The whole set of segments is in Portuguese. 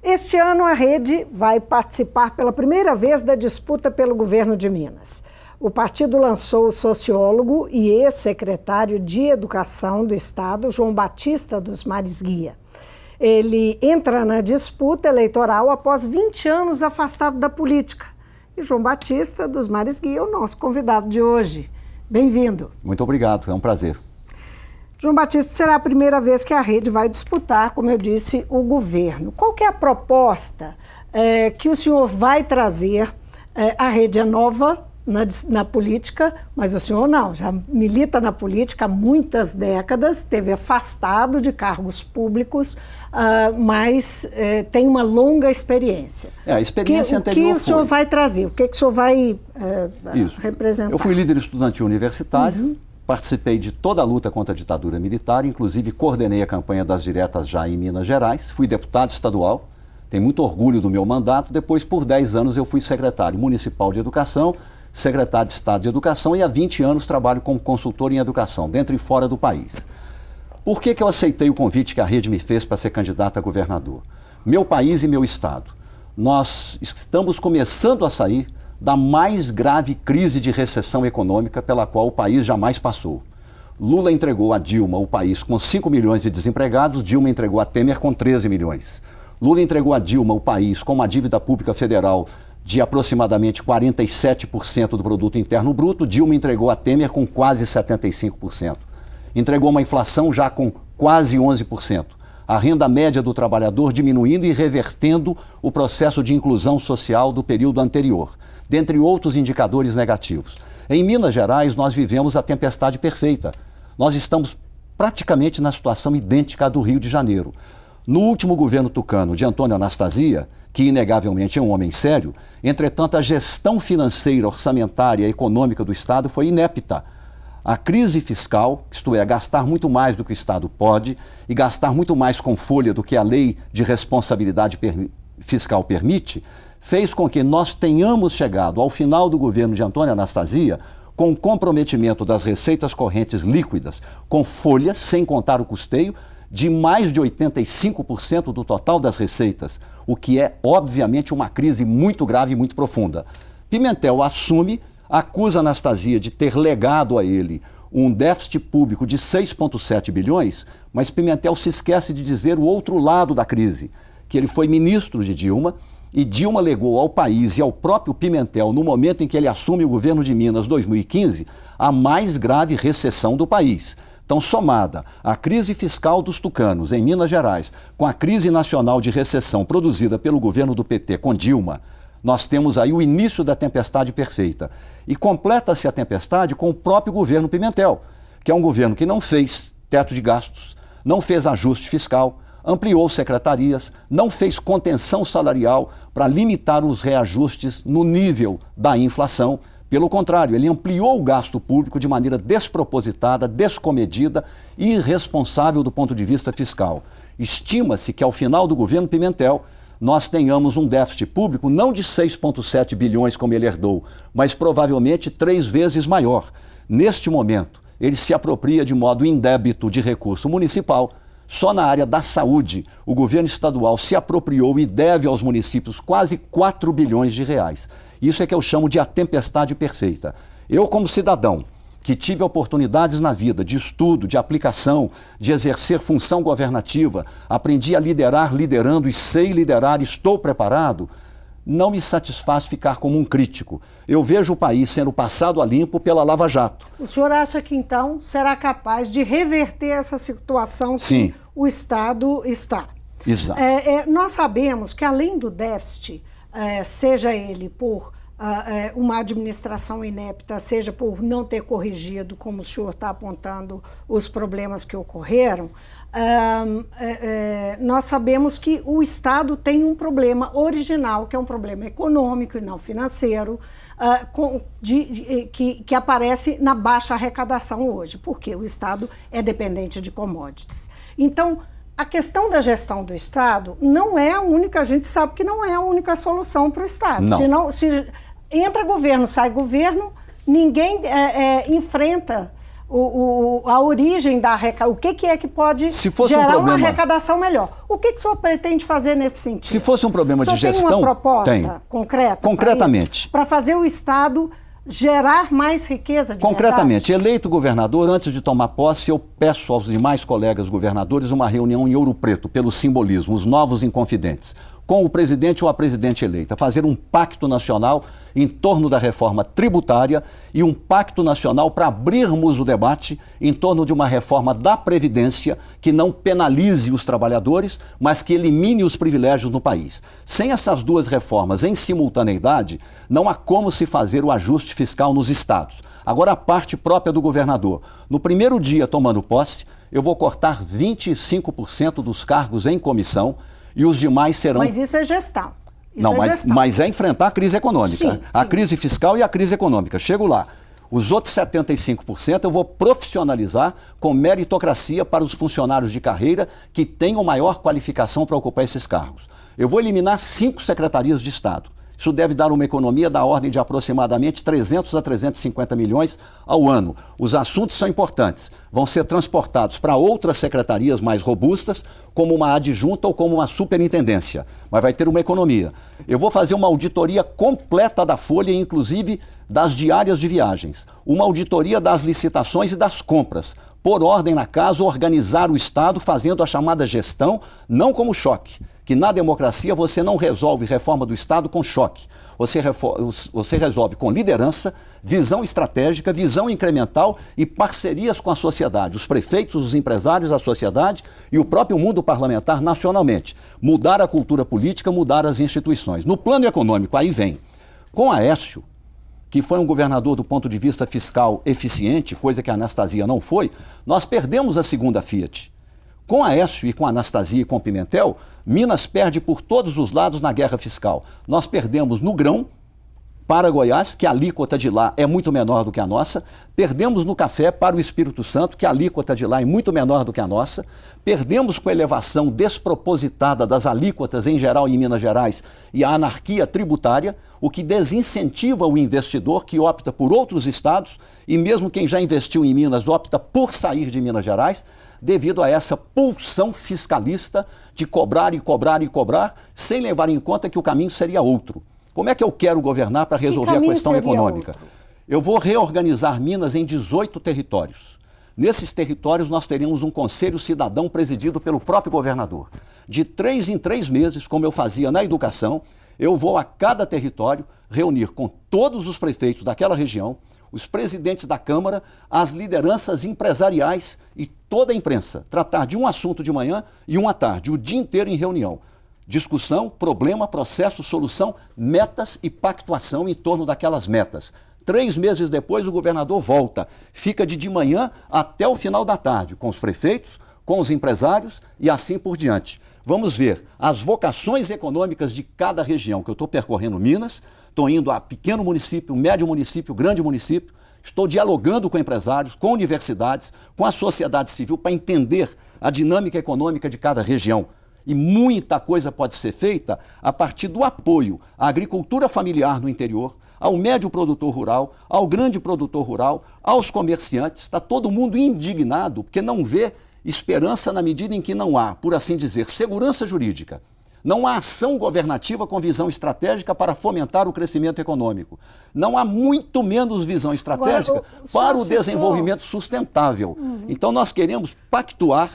Este ano a rede vai participar pela primeira vez da disputa pelo governo de Minas. O partido lançou o sociólogo e ex-secretário de Educação do Estado, João Batista dos Mares Guia. Ele entra na disputa eleitoral após 20 anos afastado da política. E João Batista dos Mares Guia é o nosso convidado de hoje. Bem-vindo. Muito obrigado, é um prazer. João Batista, será a primeira vez que a rede vai disputar, como eu disse, o governo. Qual que é a proposta que o senhor vai trazer? A rede é nova na política, mas o senhor não, já milita na política há muitas décadas, esteve afastado de cargos públicos, mas tem uma longa experiência. A experiência anterior O que o senhor vai trazer? O que o senhor vai representar? Eu fui líder estudantil universitário, participei de toda a luta contra a ditadura militar, inclusive coordenei a campanha das diretas já em Minas Gerais, fui deputado estadual, tenho muito orgulho do meu mandato. Depois, por 10 anos, eu fui secretário municipal de educação, secretário de Estado de Educação, e há 20 anos trabalho como consultor em educação, dentro e fora do país. Por que eu aceitei o convite que a rede me fez para ser candidato a governador? Meu país e meu estado, nós estamos começando a sair da mais grave crise de recessão econômica pela qual o país jamais passou. Lula entregou a Dilma o país com 5 milhões de desempregados, Dilma entregou a Temer com 13 milhões. Lula entregou a Dilma o país com uma dívida pública federal de aproximadamente 47% do produto interno bruto, Dilma entregou a Temer com quase 75%. Entregou uma inflação já com quase 11%. A renda média do trabalhador diminuindo e revertendo o processo de inclusão social do período anterior, dentre outros indicadores negativos. Em Minas Gerais, nós vivemos a tempestade perfeita. Nós estamos praticamente na situação idêntica à do Rio de Janeiro. No último governo tucano de Antônio Anastasia, que inegavelmente é um homem sério, entretanto a gestão financeira, orçamentária e econômica do Estado foi inepta. A crise fiscal, isto é, gastar muito mais do que o Estado pode e gastar muito mais com folha do que a lei de responsabilidade fiscal permite, fez com que nós tenhamos chegado ao final do governo de Antônio Anastasia com o comprometimento das receitas correntes líquidas, com folha, sem contar o custeio, de mais de 85% do total das receitas, o que é, obviamente, uma crise muito grave e muito profunda. Pimentel assume, acusa Anastasia de ter legado a ele um déficit público de 6,7 bilhões, mas Pimentel se esquece de dizer o outro lado da crise, que ele foi ministro de Dilma, e Dilma legou ao país e ao próprio Pimentel, no momento em que ele assume o governo de Minas, 2015, a mais grave recessão do país. Então, somada a crise fiscal dos tucanos em Minas Gerais, com a crise nacional de recessão produzida pelo governo do PT com Dilma, nós temos aí o início da tempestade perfeita. E completa-se a tempestade com o próprio governo Pimentel, que é um governo que não fez teto de gastos, não fez ajuste fiscal, ampliou secretarias, não fez contenção salarial para limitar os reajustes no nível da inflação. Pelo contrário, ele ampliou o gasto público de maneira despropositada, descomedida e irresponsável do ponto de vista fiscal. Estima-se que ao final do governo Pimentel nós tenhamos um déficit público não de 6,7 bilhões como ele herdou, mas provavelmente 3 vezes maior. Neste momento, ele se apropria de modo indébito de recurso municipal. Só na área da saúde, o governo estadual se apropriou e deve aos municípios quase 4 bilhões de reais. Isso é que eu chamo de a tempestade perfeita. Eu, como cidadão, que tive oportunidades na vida de estudo, de aplicação, de exercer função governativa, aprendi a liderar liderando e sei liderar, estou preparado, não me satisfaz ficar como um crítico. Eu vejo o país sendo passado a limpo pela Lava Jato. O senhor acha que, então, será capaz de reverter essa situação que o Estado está? Exato. Nós sabemos que, além do déficit, seja ele por uma administração inepta, seja por não ter corrigido, como o senhor está apontando, os problemas que ocorreram, nós sabemos que o Estado tem um problema original, que é um problema econômico e não financeiro, que aparece na baixa arrecadação hoje, porque o Estado é dependente de commodities. Então, a questão da gestão do Estado não é a única, a gente sabe que não é a única solução para o Estado. Se entra governo, sai governo, ninguém enfrenta a origem da arrecadação, o que é que pode gerar uma arrecadação melhor. O que o senhor pretende fazer nesse sentido? Se fosse um problema de gestão... tem uma proposta concreta concretamente para fazer o Estado gerar mais riqueza de concretamente, eleito governador, antes de tomar posse, eu peço aos demais colegas governadores uma reunião em Ouro Preto, pelo simbolismo, os novos inconfidentes, com o presidente ou a presidente eleita, fazer um pacto nacional em torno da reforma tributária e um pacto nacional para abrirmos o debate em torno de uma reforma da Previdência que não penalize os trabalhadores, mas que elimine os privilégios no país. Sem essas duas reformas em simultaneidade, não há como se fazer o ajuste fiscal nos estados. Agora, a parte própria do governador. No primeiro dia tomando posse, eu vou cortar 25% dos cargos em comissão e os demais serão... Mas isso é gestão. Mas é enfrentar a crise econômica, a crise fiscal e a crise econômica. Chego lá. Os outros 75% eu vou profissionalizar com meritocracia para os funcionários de carreira que tenham maior qualificação para ocupar esses cargos. Eu vou eliminar 5 secretarias de Estado. Isso deve dar uma economia da ordem de aproximadamente 300 a 350 milhões ao ano. Os assuntos são importantes. Vão ser transportados para outras secretarias mais robustas, como uma adjunta ou como uma superintendência. Mas vai ter uma economia. Eu vou fazer uma auditoria completa da folha, inclusive das diárias de viagens. Uma auditoria das licitações e das compras. Por ordem na casa, organizar o Estado fazendo a chamada gestão, não como choque. Que na democracia você não resolve reforma do Estado com choque. Você resolve com liderança, visão estratégica, visão incremental e parcerias com a sociedade, os prefeitos, os empresários, a sociedade e o próprio mundo parlamentar nacionalmente. Mudar a cultura política, mudar as instituições. No plano econômico, aí vem. Com Aécio, que foi um governador do ponto de vista fiscal eficiente, coisa que a Anastasia não foi, nós perdemos a segunda Fiat. Com Aécio e com Anastasia e com Pimentel, Minas perde por todos os lados na guerra fiscal. Nós perdemos no grão para Goiás, que a alíquota de lá é muito menor do que a nossa. Perdemos no café para o Espírito Santo, que a alíquota de lá é muito menor do que a nossa. Perdemos com a elevação despropositada das alíquotas em geral em Minas Gerais e a anarquia tributária, o que desincentiva o investidor que opta por outros estados e mesmo quem já investiu em Minas opta por sair de Minas Gerais, devido a essa pulsão fiscalista de cobrar e cobrar e cobrar, sem levar em conta que o caminho seria outro. Como é que eu quero governar para resolver a questão econômica? Eu vou reorganizar Minas em 18 territórios. Nesses territórios nós teremos um conselho cidadão presidido pelo próprio governador. De 3 em 3 meses, como eu fazia na educação, eu vou a cada território reunir com todos os prefeitos daquela região, os presidentes da Câmara, as lideranças empresariais e toda a imprensa. Tratar de um assunto de manhã e um à tarde, o dia inteiro em reunião. Discussão, problema, processo, solução, metas e pactuação em torno daquelas metas. 3 meses depois, o governador volta. Fica de manhã até o final da tarde, com os prefeitos, com os empresários e assim por diante. Vamos ver as vocações econômicas de cada região, que eu estou percorrendo Minas, estou indo a pequeno município, médio município, grande município, estou dialogando com empresários, com universidades, com a sociedade civil para entender a dinâmica econômica de cada região. E muita coisa pode ser feita a partir do apoio à agricultura familiar no interior, ao médio produtor rural, ao grande produtor rural, aos comerciantes. Está todo mundo indignado porque não vê esperança na medida em que não há, por assim dizer, segurança jurídica. Não há ação governativa com visão estratégica para fomentar o crescimento econômico. Não há muito menos visão estratégica para o desenvolvimento sustentável. Então nós queremos pactuar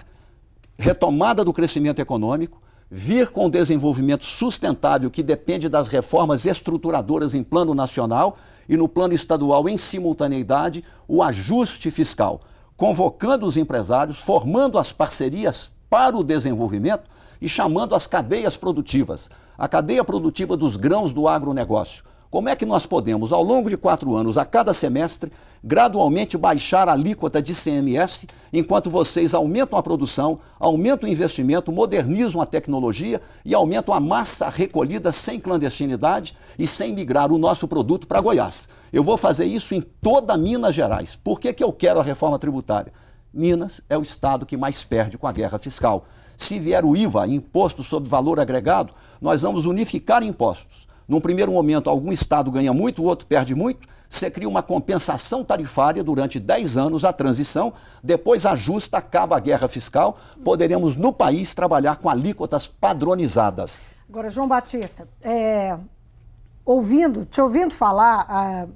retomada do crescimento econômico, vir com o desenvolvimento sustentável que depende das reformas estruturadoras em plano nacional e no plano estadual em simultaneidade, o ajuste fiscal, convocando os empresários, formando as parcerias para o desenvolvimento e chamando as cadeias produtivas, a cadeia produtiva dos grãos do agronegócio. Como é que nós podemos, ao longo de 4 anos, a cada semestre, gradualmente baixar a alíquota de ICMS, enquanto vocês aumentam a produção, aumentam o investimento, modernizam a tecnologia e aumentam a massa recolhida sem clandestinidade e sem migrar o nosso produto para Goiás. Eu vou fazer isso em toda Minas Gerais. Por que eu quero a reforma tributária? Minas é o estado que mais perde com a guerra fiscal. Se vier o IVA, Imposto sobre Valor Agregado, nós vamos unificar impostos. Num primeiro momento, algum estado ganha muito, o outro perde muito. Você cria uma compensação tarifária durante 10 anos, a transição, depois ajusta, acaba a guerra fiscal, poderemos no país trabalhar com alíquotas padronizadas. Agora, João Batista, te ouvindo falar,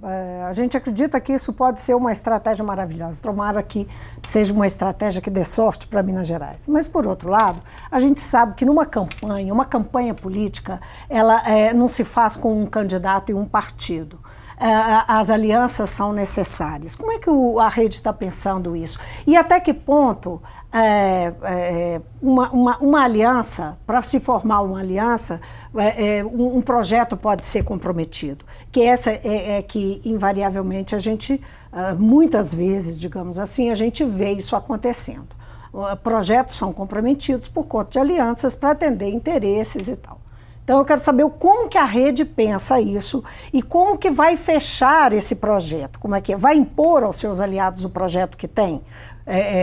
a gente acredita que isso pode ser uma estratégia maravilhosa. Tomara que seja uma estratégia que dê sorte para Minas Gerais. Mas, por outro lado, a gente sabe que uma campanha política, ela não se faz com um candidato e um partido. As alianças são necessárias. Como é que a rede está pensando isso? E até que ponto uma aliança, para se formar uma aliança, um projeto pode ser comprometido? Que essa que, invariavelmente, a gente, muitas vezes, digamos assim, a gente vê isso acontecendo. Projetos são comprometidos por conta de alianças para atender interesses e tal. Então, eu quero saber como que a rede pensa isso e como que vai fechar esse projeto. Como é que vai impor aos seus aliados o projeto que tem?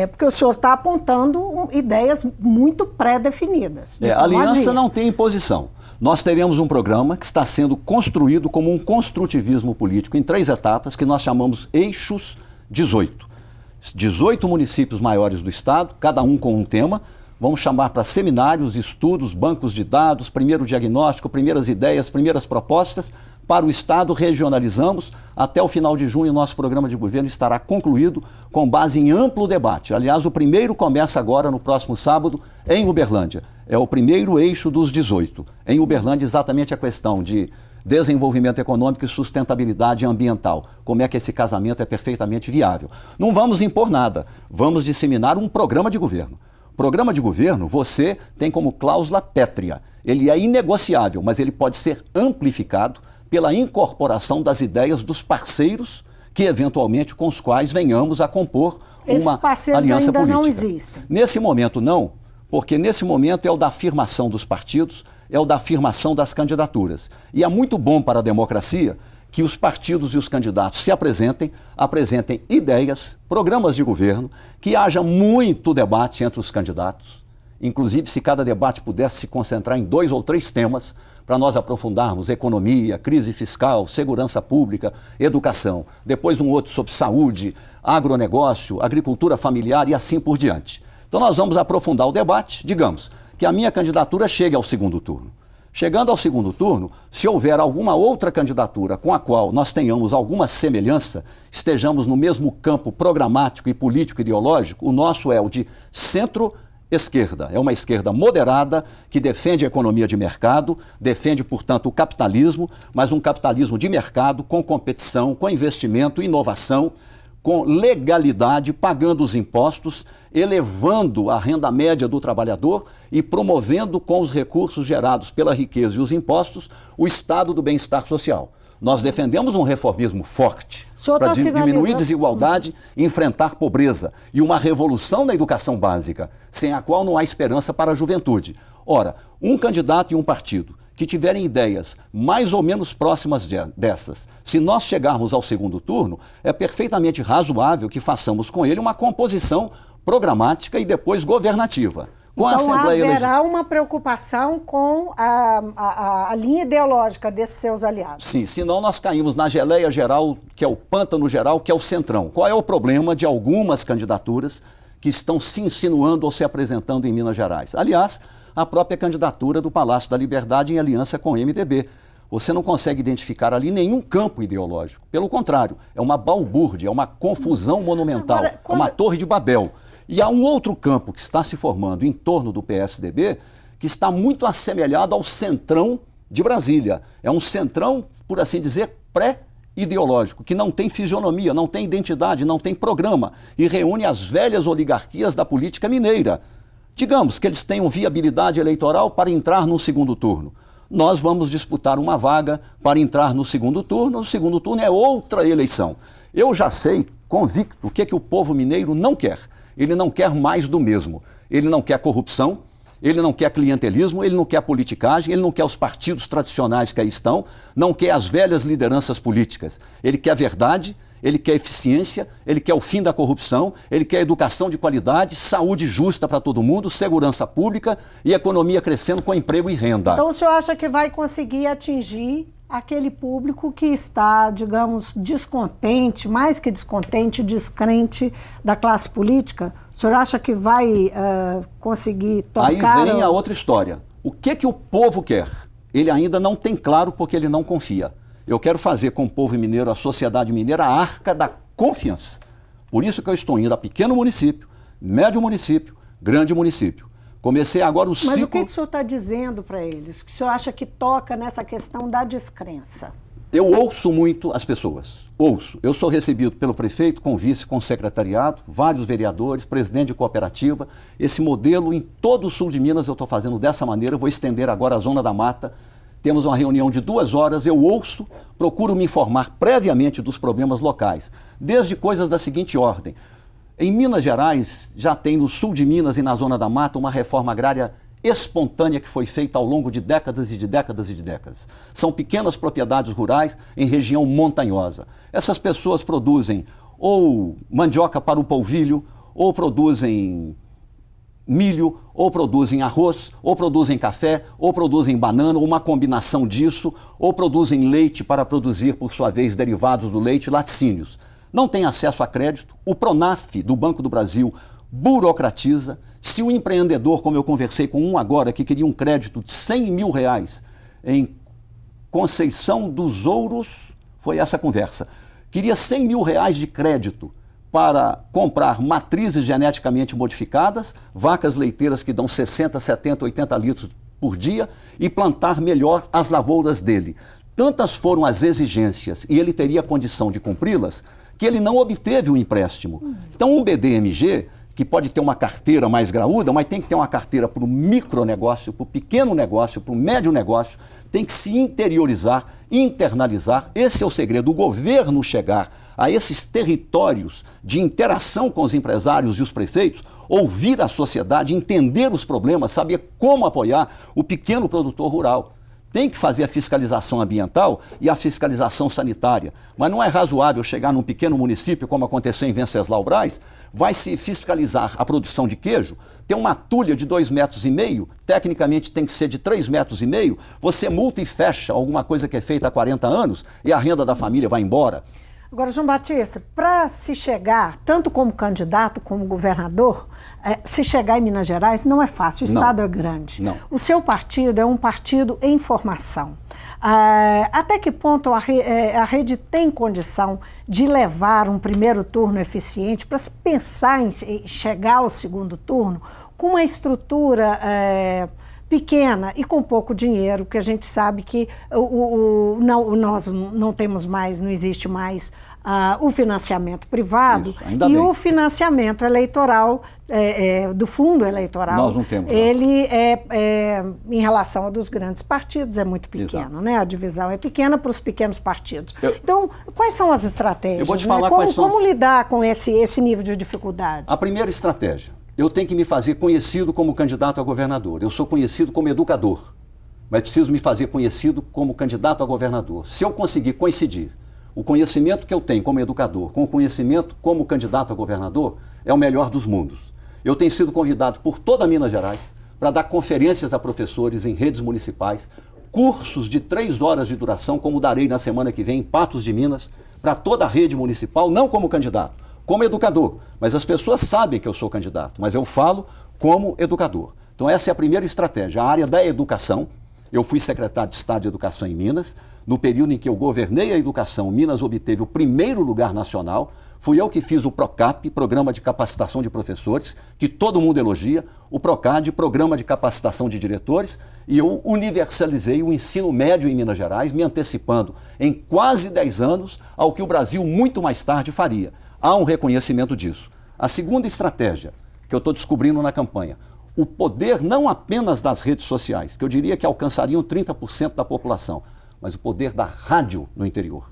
Porque o senhor está apontando ideias muito pré-definidas. A aliança não tem imposição. Nós teremos um programa que está sendo construído como um construtivismo político em 3 etapas que nós chamamos Eixos 18. 18 municípios maiores do estado, cada um com um tema. Vamos chamar para seminários, estudos, bancos de dados, primeiro diagnóstico, primeiras ideias, primeiras propostas. Para o Estado, regionalizamos. Até o final de junho, nosso programa de governo estará concluído com base em amplo debate. Aliás, o primeiro começa agora, no próximo sábado, em Uberlândia. É o primeiro eixo dos 18. Em Uberlândia, exatamente a questão de desenvolvimento econômico e sustentabilidade ambiental. Como é que esse casamento é perfeitamente viável. Não vamos impor nada, vamos disseminar um programa de governo. Programa de governo, você tem como cláusula pétrea. Ele é inegociável, mas ele pode ser amplificado pela incorporação das ideias dos parceiros que, eventualmente, com os quais venhamos a compor uma aliança política. Não existem. Nesse momento, não, porque nesse momento é o da afirmação dos partidos, é o da afirmação das candidaturas. E é muito bom para a democracia que os partidos e os candidatos se apresentem ideias, programas de governo, que haja muito debate entre os candidatos. Inclusive, se cada debate pudesse se concentrar em 2 ou 3 temas, para nós aprofundarmos economia, crise fiscal, segurança pública, educação. Depois um outro sobre saúde, agronegócio, agricultura familiar e assim por diante. Então nós vamos aprofundar o debate, digamos, que a minha candidatura chegue ao segundo turno. Chegando ao segundo turno, se houver alguma outra candidatura com a qual nós tenhamos alguma semelhança, estejamos no mesmo campo programático e político-ideológico, o nosso é o de centro-esquerda. É uma esquerda moderada que defende a economia de mercado, defende, portanto, o capitalismo, mas um capitalismo de mercado com competição, com investimento, inovação, com legalidade, pagando os impostos, elevando a renda média do trabalhador e promovendo com os recursos gerados pela riqueza e os impostos o estado do bem-estar social. Nós defendemos um reformismo forte para diminuir desigualdade e enfrentar pobreza e uma revolução na educação básica, sem a qual não há esperança para a juventude. Ora, um candidato e um partido que tiverem ideias mais ou menos próximas dessas, se nós chegarmos ao segundo turno, é perfeitamente razoável que façamos com ele uma composição programática e depois governativa. Com então haverá uma preocupação com a linha ideológica desses seus aliados. Sim, senão nós caímos na geleia geral, que é o pântano geral, que é o centrão. Qual é o problema de algumas candidaturas que estão se insinuando ou se apresentando em Minas Gerais? Aliás, a própria candidatura do Palácio da Liberdade em aliança com o MDB. Você não consegue identificar ali nenhum campo ideológico. Pelo contrário, é uma balbúrdia, é uma confusão monumental, é uma torre de Babel. E há um outro campo que está se formando em torno do PSDB que está muito assemelhado ao centrão de Brasília. É um centrão, por assim dizer, pré-ideológico, que não tem fisionomia, não tem identidade, não tem programa e reúne as velhas oligarquias da política mineira. Digamos que eles tenham viabilidade eleitoral para entrar no segundo turno. Nós vamos disputar uma vaga para entrar no segundo turno. O segundo turno é outra eleição. Eu já sei, convicto, o que o povo mineiro não quer. Ele não quer mais do mesmo. Ele não quer corrupção, ele não quer clientelismo, ele não quer politicagem, ele não quer os partidos tradicionais que aí estão, não quer as velhas lideranças políticas. Ele quer verdade, ele quer eficiência, ele quer o fim da corrupção, ele quer educação de qualidade, saúde justa para todo mundo, segurança pública e economia crescendo com emprego e renda. Então o senhor acha que vai conseguir atingir aquele público que está, digamos, descontente, mais que descontente, descrente da classe política? O senhor acha que vai conseguir tocar? Aí vem a outra história. O que o povo quer? Ele ainda não tem claro porque ele não confia. Eu quero fazer com o povo mineiro, a sociedade mineira, a arca da confiança. Por isso que eu estou indo a pequeno município, médio município, grande município. Comecei agora o ciclo... Mas o que o senhor está dizendo para eles? O que o senhor acha que toca nessa questão da descrença? Eu ouço muito as pessoas, ouço. Eu sou recebido pelo prefeito, com vice, com secretariado, vários vereadores, presidente de cooperativa. Esse modelo em todo o sul de Minas eu estou fazendo dessa maneira, eu vou estender agora a Zona da Mata. Temos uma reunião de 2 horas, eu ouço, procuro me informar previamente dos problemas locais, desde coisas da seguinte ordem. Em Minas Gerais, já tem no sul de Minas e na Zona da Mata uma reforma agrária espontânea que foi feita ao longo de décadas e de décadas e de décadas. São pequenas propriedades rurais em região montanhosa. Essas pessoas produzem ou mandioca para o polvilho, ou produzem milho, ou produzem arroz, ou produzem café, ou produzem banana, ou uma combinação disso, ou produzem leite para produzir, por sua vez, derivados do leite, laticínios. Não tem acesso a crédito, o PRONAF do Banco do Brasil burocratiza. Se o empreendedor, como eu conversei com um agora, que queria um crédito de R$100 mil em Conceição dos Ouros, foi essa conversa, queria R$100 mil de crédito para comprar matrizes geneticamente modificadas, vacas leiteiras que dão 60, 70, 80 litros por dia e plantar melhor as lavouras dele. Tantas foram as exigências e ele teria condição de cumpri-las que ele não obteve o empréstimo. Então um BDMG, que pode ter uma carteira mais graúda, mas tem que ter uma carteira para o micronegócio, para o pequeno negócio, para o médio negócio, tem que se interiorizar, internalizar. Esse é o segredo, o governo chegar a esses territórios de interação com os empresários e os prefeitos, ouvir a sociedade, entender os problemas, saber como apoiar o pequeno produtor rural. Tem que fazer a fiscalização ambiental e a fiscalização sanitária. Mas não é razoável chegar num pequeno município, como aconteceu em Venceslau Braz, vai se fiscalizar a produção de queijo, tem uma tulha de 2,5 metros, tecnicamente tem que ser de 3,5 metros, você multa e fecha alguma coisa que é feita há 40 anos e a renda da família vai embora. Agora, João Batista, para se chegar, tanto como candidato como governador, se chegar em Minas Gerais não é fácil, o estado é grande. Não. O seu partido é um partido em formação. Até que ponto a rede tem condição de levar um primeiro turno eficiente para se pensar em chegar ao segundo turno com uma estrutura pequena e com pouco dinheiro, porque a gente sabe que nós não temos mais, não existe mais o financiamento privado. Isso, ainda e bem. O financiamento eleitoral do fundo eleitoral, nós não temos, ele em relação ao dos grandes partidos é muito pequeno, né? A divisão é pequena para os pequenos partidos. Então, quais são as estratégias? Eu vou te falar como lidar com esse nível de dificuldade? A primeira estratégia, eu tenho que me fazer conhecido como candidato a governador. Eu sou conhecido como educador, mas preciso me fazer conhecido como candidato a governador. Se eu conseguir coincidir o conhecimento que eu tenho como educador com o conhecimento como candidato a governador, é o melhor dos mundos. Eu tenho sido convidado por toda Minas Gerais para dar conferências a professores em redes municipais, cursos de 3 horas de duração, como darei na semana que vem em Patos de Minas, para toda a rede municipal, não como candidato, como educador. Mas as pessoas sabem que eu sou candidato, mas eu falo como educador. Então essa é a primeira estratégia, a área da educação. Eu fui secretário de Estado de Educação em Minas. No período em que eu governei a educação, Minas obteve o 1º lugar nacional. Fui eu que fiz o PROCAP, Programa de Capacitação de Professores, que todo mundo elogia, o PROCAD, Programa de Capacitação de Diretores, e eu universalizei o ensino médio em Minas Gerais, me antecipando em quase 10 anos ao que o Brasil muito mais tarde faria. Há um reconhecimento disso. A segunda estratégia que eu estou descobrindo na campanha, o poder não apenas das redes sociais, que eu diria que alcançariam 30% da população, mas o poder da rádio no interior.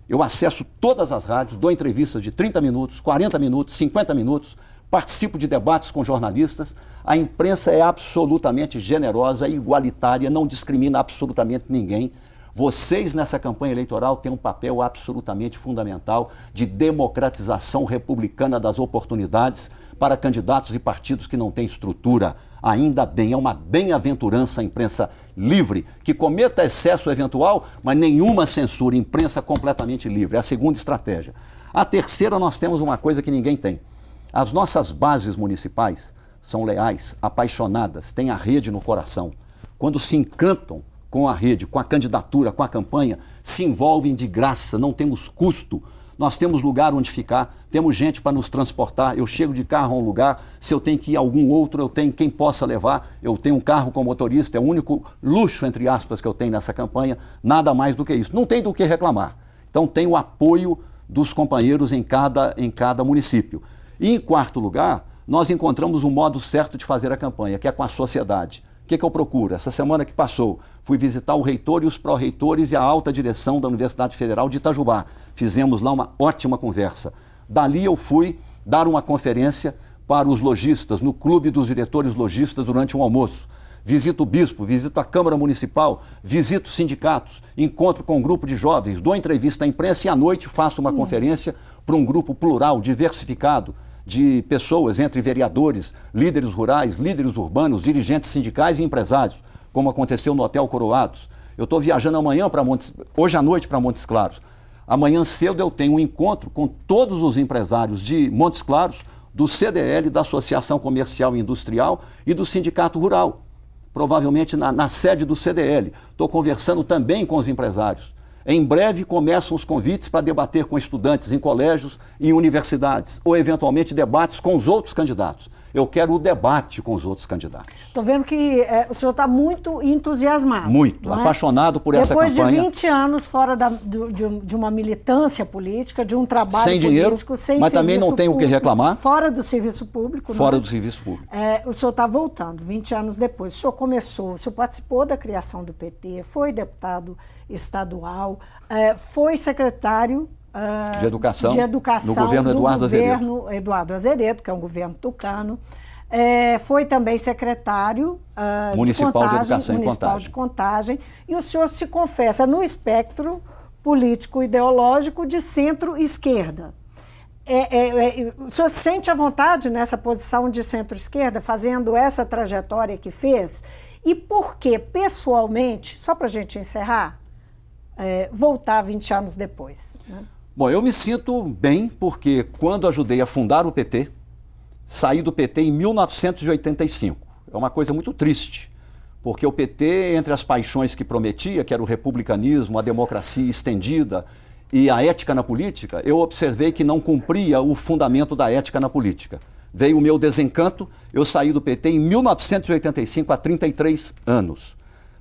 Eu acesso todas as rádios, dou entrevistas de 30 minutos, 40 minutos, 50 minutos, participo de debates com jornalistas. A imprensa é absolutamente generosa e igualitária, não discrimina absolutamente ninguém. Vocês, nessa campanha eleitoral, têm um papel absolutamente fundamental de democratização republicana das oportunidades para candidatos e partidos que não têm estrutura Ainda bem, é uma bem-aventurança a imprensa livre, que cometa excesso eventual, mas nenhuma censura, imprensa completamente livre. É a segunda estratégia. A terceira, nós temos uma coisa que ninguém tem. As nossas bases municipais são leais, apaixonadas, têm a rede no coração. Quando se encantam com a rede, com a candidatura, com a campanha, se envolvem de graça, não temos custo. Nós temos lugar onde ficar, temos gente para nos transportar. Eu chego de carro a um lugar, se eu tenho que ir a algum outro, eu tenho quem possa levar. Eu tenho um carro com motorista, é o único luxo, entre aspas, que eu tenho nessa campanha, nada mais do que isso. Não tem do que reclamar. Então tem o apoio dos companheiros em cada município. E em quarto lugar, nós encontramos um modo certo de fazer a campanha, que é com a sociedade. O que eu procuro? Essa semana que passou, fui visitar o reitor e os pró-reitores e a alta direção da Universidade Federal de Itajubá. Fizemos lá uma ótima conversa. Dali eu fui dar uma conferência para os lojistas, no Clube dos Diretores Lojistas, durante um almoço. Visito o bispo, visito a Câmara Municipal, visito sindicatos, encontro com um grupo de jovens, dou entrevista à imprensa e à noite faço uma conferência para um grupo plural, diversificado, de pessoas entre vereadores, líderes rurais, líderes urbanos, dirigentes sindicais e empresários, como aconteceu no Hotel Coroados. Eu estou viajando hoje à noite para Montes Claros. Amanhã cedo eu tenho um encontro com todos os empresários de Montes Claros, do CDL, da Associação Comercial e Industrial e do Sindicato Rural, provavelmente na sede do CDL. Estou conversando também com os empresários. Em breve começam os convites para debater com estudantes em colégios e em universidades, ou eventualmente debates com os outros candidatos. Eu quero o debate com os outros candidatos. Estou vendo que o senhor está muito entusiasmado. Muito, apaixonado por essa campanha. Depois de 20 anos fora de uma militância política, de um trabalho sem dinheiro, político, sem mas também não tenho o que reclamar. Fora do serviço público. Fora do serviço público. O senhor está voltando, 20 anos depois. O senhor participou da criação do PT, foi deputado estadual, foi secretário de educação no governo Eduardo Azeredo, que é um governo tucano. Foi também secretário municipal de Educação de Contagem. E o senhor se confessa no espectro político-ideológico de centro-esquerda. O senhor se sente à vontade nessa posição de centro-esquerda, fazendo essa trajetória que fez? E por que, pessoalmente, só para a gente encerrar, voltar 20 anos depois? Né? Bom, eu me sinto bem porque quando ajudei a fundar o PT, saí do PT em 1985. É uma coisa muito triste, porque o PT, entre as paixões que prometia, que era o republicanismo, a democracia estendida e a ética na política, eu observei que não cumpria o fundamento da ética na política. Veio o meu desencanto, eu saí do PT em 1985, há 33 anos.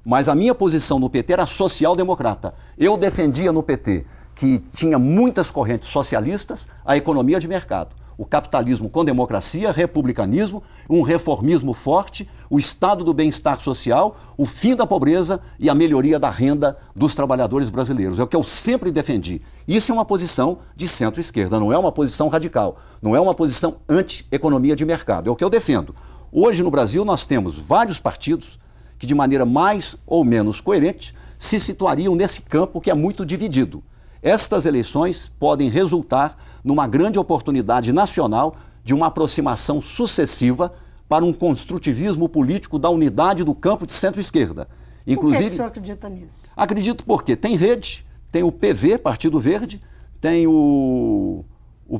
Mas a minha posição no PT era social-democrata. Eu defendia no PT que tinha muitas correntes socialistas, a economia de mercado, o capitalismo com democracia, republicanismo, um reformismo forte, o estado do bem-estar social, o fim da pobreza e a melhoria da renda dos trabalhadores brasileiros. É o que eu sempre defendi. Isso é uma posição de centro-esquerda, não é uma posição radical, não é uma posição anti-economia de mercado. É o que eu defendo. Hoje no Brasil nós temos vários partidos que de maneira mais ou menos coerente se situariam nesse campo que é muito dividido. Estas eleições podem resultar numa grande oportunidade nacional de uma aproximação sucessiva para um construtivismo político da unidade do campo de centro-esquerda. Inclusive, por que o senhor acredita nisso? Acredito porque tem rede, tem o PV, Partido Verde, tem o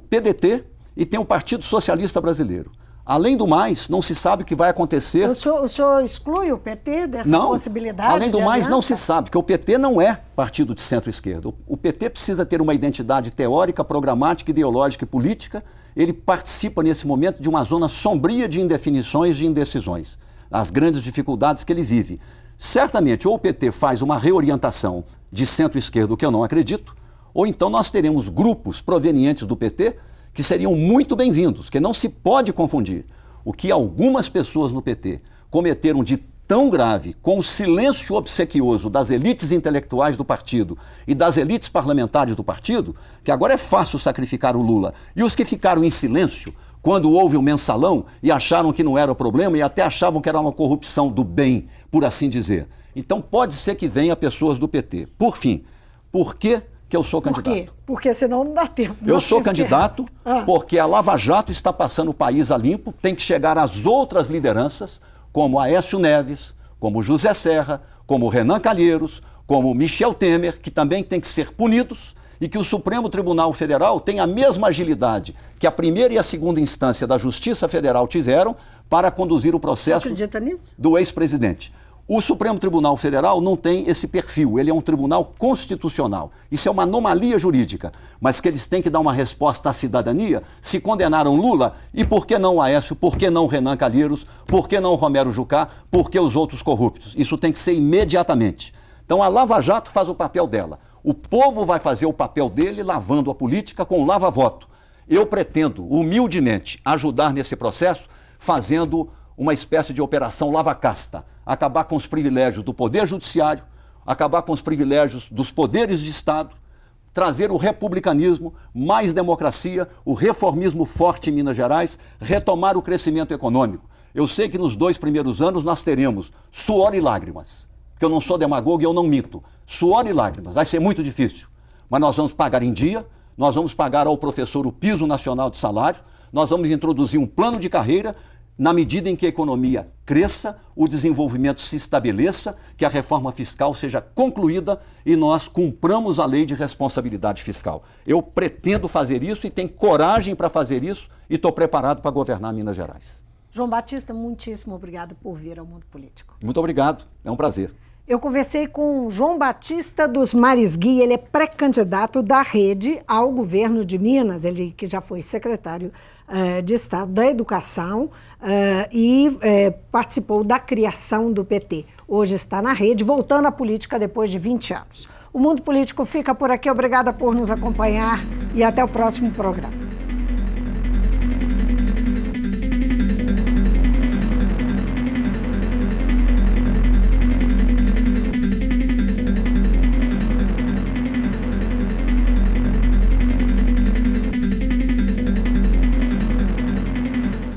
PDT e tem o Partido Socialista Brasileiro. Além do mais, não se sabe o que vai acontecer. O senhor exclui o PT dessa possibilidade? Além do mais, não se sabe, porque o PT não é partido de centro-esquerda. O PT precisa ter uma identidade teórica, programática, ideológica e política. Ele participa, nesse momento, de uma zona sombria de indefinições, de indecisões. As grandes dificuldades que ele vive. Certamente, ou o PT faz uma reorientação de centro-esquerda, o que eu não acredito, ou então nós teremos grupos provenientes do PT que seriam muito bem-vindos, que não se pode confundir o que algumas pessoas no PT cometeram de tão grave com o silêncio obsequioso das elites intelectuais do partido e das elites parlamentares do partido, que agora é fácil sacrificar o Lula. E os que ficaram em silêncio quando houve o mensalão e acharam que não era o problema e até achavam que era uma corrupção do bem, por assim dizer. Então pode ser que venha pessoas do PT. Por fim, por que eu sou candidato? Por quê? Porque senão não dá tempo. Eu sou candidato porque a Lava Jato está passando o país a limpo, tem que chegar às outras lideranças como Aécio Neves, como José Serra, como Renan Calheiros, como Michel Temer, que também têm que ser punidos, e que o Supremo Tribunal Federal tem a mesma agilidade que a primeira e a segunda instância da Justiça Federal tiveram para conduzir o processo do ex-presidente. O Supremo Tribunal Federal não tem esse perfil, ele é um tribunal constitucional. Isso é uma anomalia jurídica, mas que eles têm que dar uma resposta à cidadania. Se condenaram Lula, e por que não Aécio, por que não Renan Calheiros, por que não Romero Jucá, por que os outros corruptos? Isso tem que ser imediatamente. Então a Lava Jato faz o papel dela. O povo vai fazer o papel dele lavando a política com o lava-voto. Eu pretendo, humildemente, ajudar nesse processo fazendo uma espécie de operação lava-casta, acabar com os privilégios do Poder Judiciário, acabar com os privilégios dos poderes de Estado, trazer o republicanismo, mais democracia, o reformismo forte em Minas Gerais, retomar o crescimento econômico. Eu sei que nos 2 primeiros anos nós teremos suor e lágrimas, porque eu não sou demagogo e eu não minto. Suor e lágrimas, vai ser muito difícil, mas nós vamos pagar em dia, nós vamos pagar ao professor o piso nacional de salário, nós vamos introduzir um plano de carreira na medida em que a economia cresça, o desenvolvimento se estabeleça, que a reforma fiscal seja concluída e nós cumpramos a lei de responsabilidade fiscal. Eu pretendo fazer isso e tenho coragem para fazer isso e estou preparado para governar Minas Gerais. João Batista, muitíssimo obrigado por vir ao Mundo Político. Muito obrigado, é um prazer. Eu conversei com João Batista dos Mares Guia, ele é pré-candidato da Rede ao governo de Minas, ele que já foi secretário de Estado da Educação e participou da criação do PT. Hoje está na Rede, voltando à política depois de 20 anos. O Mundo Político fica por aqui, obrigada por nos acompanhar e até o próximo programa.